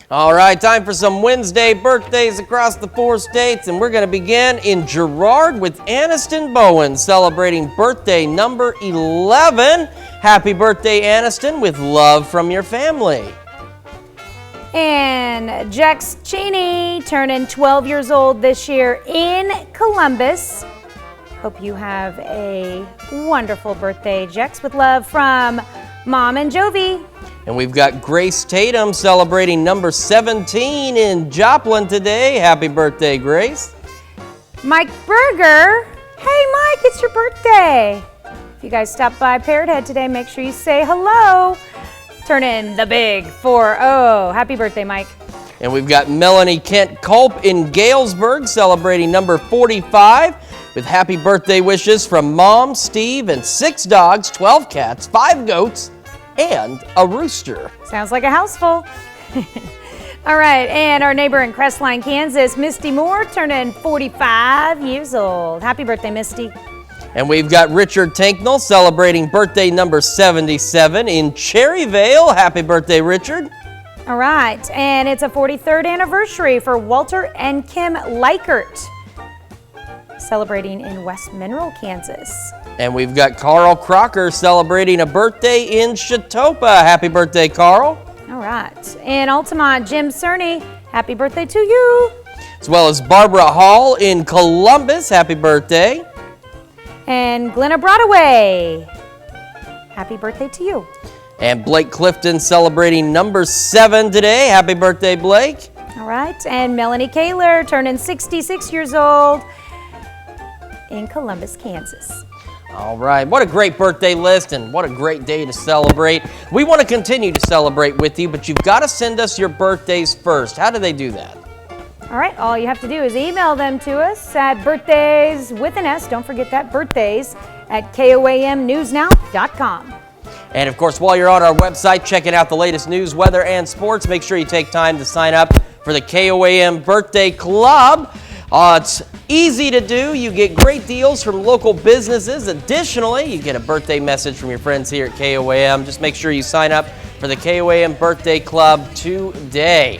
All right, time for some Wednesday birthdays across the 4 states, and we're going to begin in Girard with Aniston Bowen celebrating birthday number 11. Happy birthday, Aniston, with love from your family. And Jex Cheney turning 12 years old this year in Columbus. Hope you have a wonderful birthday, Jex, with love from Mom and Jovi. And we've got Grace Tatum celebrating number 17 in Joplin today. Happy birthday, Grace. Mike Berger. Hey, Mike, it's your birthday. If you guys stop by Parrot Head today, make sure you say hello. Turn in the big 4-0. Happy birthday, Mike. And we've got Melanie Kent Culp in Galesburg celebrating number 45 with happy birthday wishes from Mom, Steve, and 6 dogs, 12 cats, 5 goats, and a rooster. Sounds like a house full. All right, and our neighbor in Crestline, Kansas, Misty Moore, turning 45 years old. Happy birthday, Misty. And we've got Richard Tanknell celebrating birthday number 77 in Cherryvale. Happy birthday, Richard. All right, and it's a 43rd anniversary for Walter and Kim Likert, celebrating in West Mineral, Kansas. And we've got Carl Crocker celebrating a birthday in Chautauqua. Happy birthday, Carl. All right, in Altamont, Jim Cerny, happy birthday to you. As well as Barbara Hall in Columbus. Happy birthday. And Glenna Broadway, happy birthday to you. And Blake Clifton celebrating number 7 today. Happy birthday, Blake. All right, and Melanie Kaler turning 66 years old in Columbus, Kansas. All right, what a great birthday list and what a great day to celebrate. We want to continue to celebrate with you, but you've got to send us your birthdays first. How do they do that? All right, all you have to do is email them to us at birthdays with an S, don't forget that, birthdays at KOAMnewsnow.com. And of course, while you're on our website checking out the latest news, weather, and sports, make sure you take time to sign up for the KOAM Birthday Club. It's easy to do. You get great deals from local businesses. Additionally, you get a birthday message from your friends here at KOAM. Just make sure you sign up for the KOAM Birthday Club today.